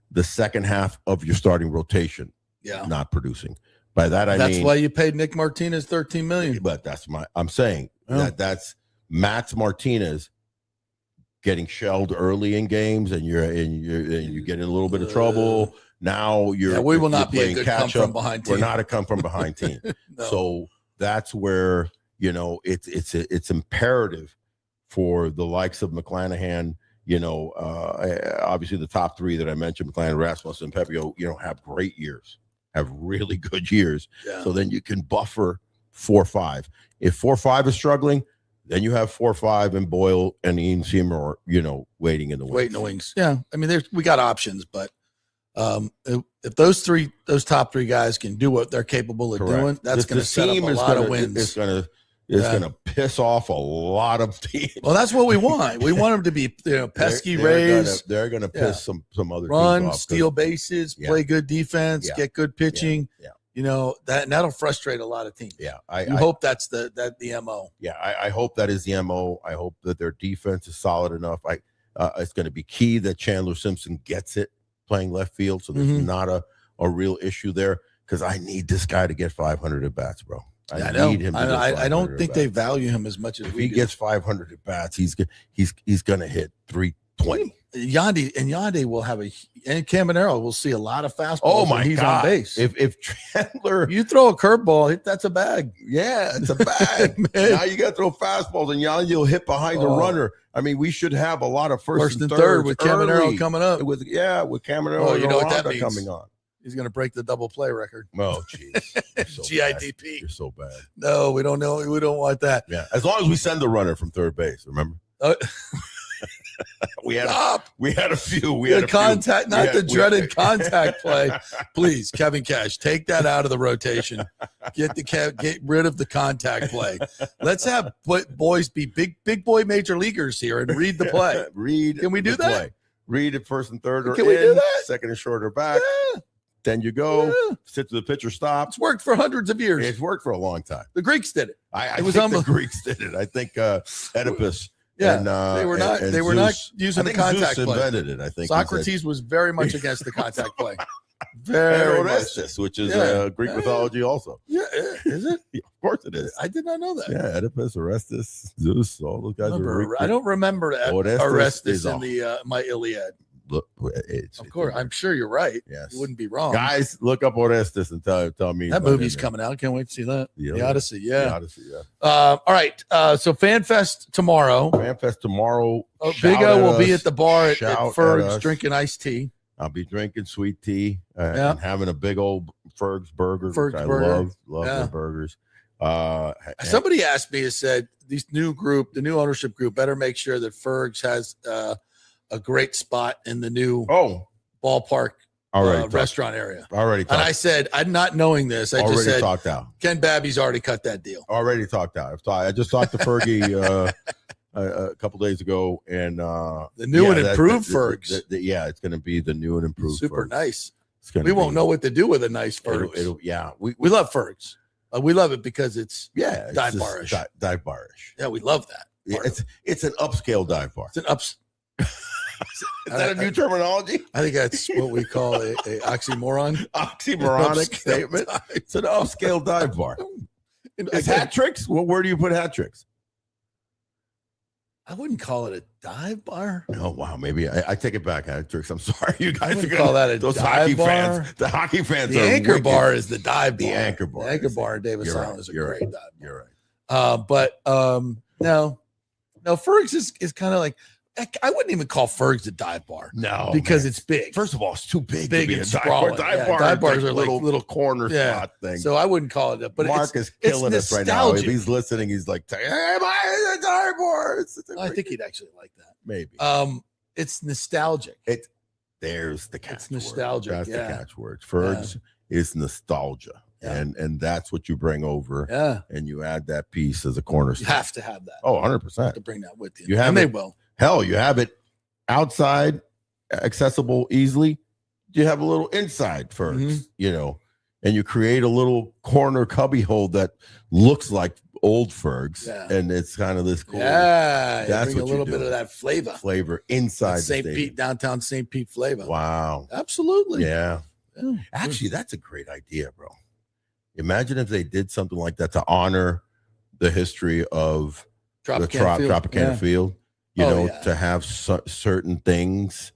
The second half of your starting rotation not producing. By that, I mean. That's why you paid Nick Martinez $13 million. But I'm saying that's Mats Martinez getting shelled early in games, and you're getting a little bit of trouble. Now we will not be a good come from behind team. We're not a come from behind team. No. So that's where it's imperative for the likes of McClanahan. Obviously the top 3 that I mentioned, McClanahan, Rasmussen, and Pepio, have great years, have really good years. Yeah. So then you can buffer 4-5. If 4-5 is struggling, then you have 4-5 and Boyle and Ian Seymour, waiting in the wings. Yeah. I mean, we got options, but if those top 3 guys can do what they're capable of doing, that's going to set up a lot of wins. It's going to piss off a lot of teams. Well, that's what we want. We want them to be, pesky Rays. They're going to piss some other run, teams off. Steal bases, play good defense, get good pitching. That'll frustrate a lot of teams. Yeah, I hope that's the MO. Yeah, I hope that is the MO. I hope that their defense is solid enough. It's going to be key that Chandler Simpson gets it playing left field, so there's not a real issue there, because I need this guy to get 500 at bats, bro. I need him. I don't think they value him as much as if he gets 500 at bats, he's going to hit 320. Yandy will have and Caminero will see a lot of fastballs. Oh my he's God. On base. If Chandler, you throw a curveball, that's a bag. Yeah, it's a bag. Now you got to throw fastballs, and Yandy will hit behind the runner. I mean, we should have a lot of first and third with Caminero coming up. With Caminero, you know what that means. Coming on. He's going to break the double play record. Oh, jeez. So GIDP. Bad. You're so bad. No, we don't know. We don't want that. Yeah, as long as we send the runner from third base, remember? We had a few. We had contact, not the dreaded contact play. Please, Kevin Cash, take that out of the rotation. Get rid of the contact play. Let's have boys be big boy major leaguers here and read the play. Can we do that? Play. read it first and third or Can we do that? Second and short or back. Yeah. Then you go, Yeah. sit to the pitcher, stop. It's worked for hundreds of years. It's worked for a long time. The Greeks did it. I It was think the Greeks did it. I think Oedipus. Yeah, and, they were not. and They were Zeus, not using the contact Zeus play. invented it. I think Socrates was very much against the contact play. and Very much. Orestes, which is Greek Yeah. mythology, also. Yeah, is it? Yeah, of course it is. I did not know that. Yeah, Oedipus, Orestes, Zeus, all those guys are. I don't remember Orestes in the my Iliad. Look, Of course, I'm sure you're right. Yes, You wouldn't be wrong. guys, look up Orestes and tell me That movie's coming out. Can't wait to see that. The Odyssey. Yeah. The Odyssey, yeah. All right. So FanFest tomorrow. FanFest tomorrow. Big O will be at the bar at Shout Ferg's at us. drinking iced tea. I'll be drinking sweet tea Yeah. and having a big old Ferg's burger. Ferg's which I burger. love Yeah. their burgers. Somebody asked me, said the new ownership group better make sure that Ferg's has a great spot in the new ballpark restaurant area. Already And I said, I'm not knowing this. I just said, talked out. Ken Babby's already cut that deal. Already talked out. I just talked to Fergie a couple days ago, and the new and improved Ferg's. Yeah, it's going to be the new and improved. Super Ferg's. nice. We won't know what to do with a nice Ferg's. We love Ferg's. We love it because it's dive barish. Dive barish. Yeah, we love that. It's an upscale dive bar. It's an ups. Is that a new terminology? I think that's what we call a oxymoron. Oxymoronic statement. It's an upscale dive bar. Is hat tricks? Well, where do you put hat tricks? I wouldn't call it a dive bar. Oh wow, maybe I take it back. Hat tricks. I'm sorry, you guys are call that a those dive hockey bar. fans. The hockey fans. The are anchor wicked. bar is the dive bar. The anchor bar. The anchor bar in Davis You're Island right. is a You're great right. dive bar. You're right. But no, Ferg's is kind of like, I wouldn't even call Ferg's a dive bar. No, because man. it's big. First of all, it's too big. Big to be and a dive bar. sprawling. Dive bars are like little corner spot thing. So I wouldn't call it that. But Mark is killing us right now. If he's listening, he's like, "Hey, my dive bar." I think he'd actually like that. Maybe. It's nostalgic. There's the catch. It's nostalgic. That's the catchword. Ferg's is nostalgia. Yeah. And that's what you bring over. Yeah. And you add that piece as a cornerstone. You have to have that. Oh, 100%. To bring that with you. You have and it, they will. Hell, you have it outside, accessible easily. You have a little inside Ferg's, and you create a little corner cubby hole that looks like old Ferg's, and it's kind of this cool. Yeah, that's bring what a little you bit do. of that flavor inside St. Pete, downtown St. Pete flavor. Wow, absolutely. Yeah. Actually, that's a great idea, bro. Imagine if they did something like that to honor the history of Tropicana Field. To have certain things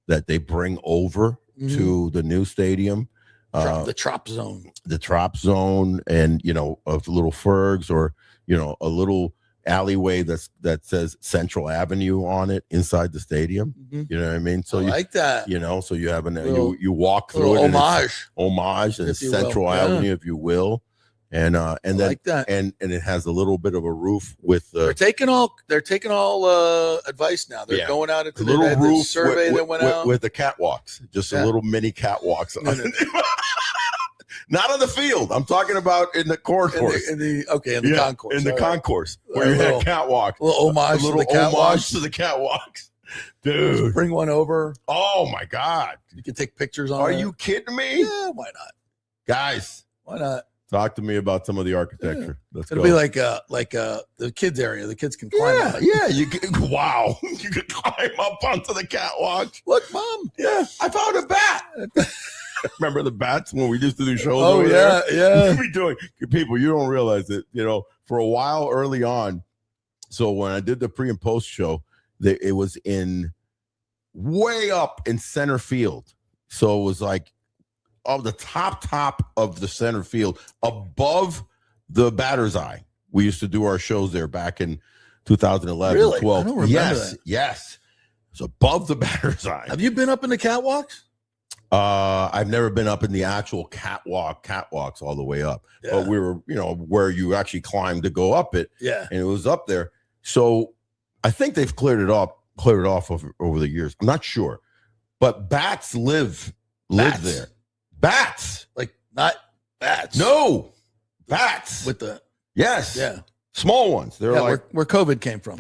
that they bring over to the new stadium. The Trop Zone, and of little Ferg's, or a little alleyway that says Central Avenue on it inside the stadium. You know what I mean? So I like that. So you have you walk through it. Homage and Central Avenue, if you will. And then like that. and it has a little bit of a roof with they're taking all advice now. They're going out into the little roof survey that went out with the catwalks, just a little mini catwalks. Not on the field. I'm talking about in the concourse. In the concourse. In the concourse where you had catwalk. A little homage to the catwalks. Dude. Just bring one over. Oh my God. You can take pictures on it. Are you kidding me? Yeah, why not? Guys. Why not? Talk to me about some of the architecture. It'll be like the kids area. The kids can climb up. Yeah. You could climb up onto the catwalk. Look, Mom. Yeah. I found a bat. Remember the bats when we used to do shows? Oh, over yeah, there? We doing people. You don't realize it. For a while early on. So when I did the pre and post show, it was in way up in center field. So it was like of the top of the center field, above the batter's eye. We used to do our shows there back in 2011, really? 12. I don't remember that. Yes. It's above the batter's eye. Have you been up in the catwalks? I've never been up in the actual catwalks all the way up, but we were, where you actually climbed to go up it. Yeah. And it was up there. So I think they've cleared it off over the years. I'm not sure, but bats live there. Bats, like not bats. No, bats with the yes. Yeah. Small ones. They're like where COVID came from.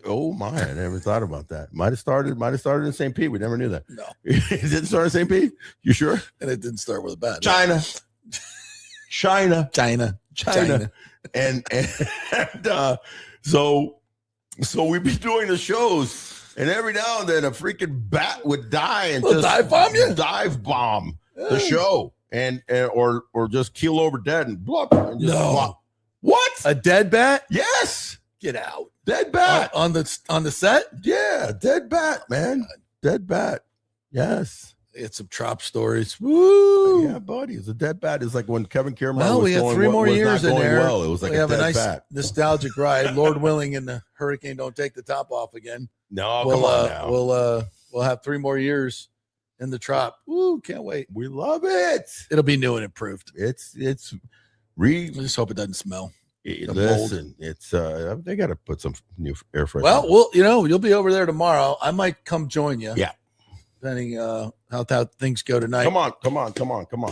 Oh my! I never thought about that. Might have started in St. Pete. We never knew that. No, it didn't start in St. Pete. You sure? And it didn't start with a bat. China. And so we'd be doing the shows, and every now and then a freaking bat would die and just dive bomb the show, and or just keel over dead and blah, and just flop. What? A dead bat? Yes. Get out. Dead bat on the set? Yeah, dead bat, man. Dead bat. Yes. It's some trop stories. Woo! Yeah, buddy. It's a dead bat. It's like when Kevin Kiermaier was we have 3 more years in there. Well. It was like we a have dead a nice bat. Nostalgic ride. Lord willing, and the hurricane don't take the top off again. No, come on now. We'll have 3 more years in the trop. Woo! Can't wait. We love it. It'll be new and improved. I just hope it doesn't smell. Listen, it's they got to put some new air freshener. Well, you'll be over there tomorrow. I might come join you. Yeah, depending how things go tonight. Come on,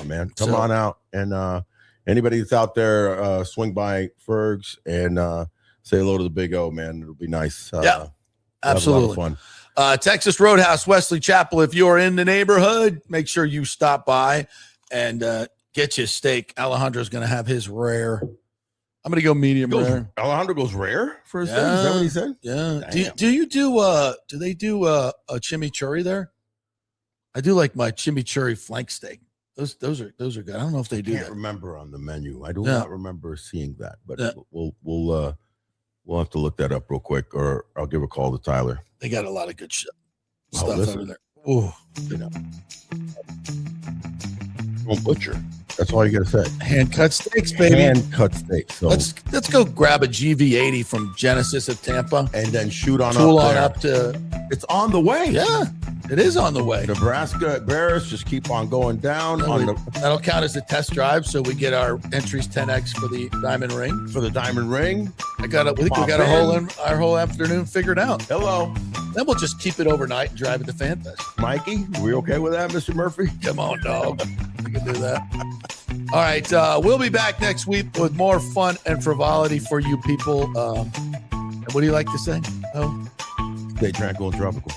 man. Come on out, and anybody that's out there, swing by Ferg's and say hello to the Big O, man. It'll be nice. Yeah, absolutely have a lot of fun. Texas Roadhouse, Wesley Chapel. If you're in the neighborhood, make sure you stop by and get you a steak. Alejandro's going to have his rare. I'm going to go medium rare. Alejandro goes rare for his thing? Is that what he said? Yeah. Do they do a chimichurri there? I do like my chimichurri flank steak. Those are good. I don't know if they do that. I can't remember on the menu. I do not remember seeing that, but we'll have to look that up real quick, or I'll give a call to Tyler. They got a lot of good stuff over there. Ooh. Don't butcher. That's all you got to say. Hand cut steaks, baby. Hand cut steaks. So let's go grab a GV80 from Genesis of Tampa, and then shoot on up to. It's on the way. Yeah, it is on the way. Nebraska Bears just keep on going down. That'll count as a test drive, so we get our entries 10x for the diamond ring. I think we got our whole afternoon figured out. Hello. Then we'll just keep it overnight and drive it to FanFest. Mikey, are we okay with that, Mr. Murphy? Come on, dog. We can do that. All right, we'll be back next week with more fun and frivolity for you people. And what do you like to say? Stay tranquil and tropical.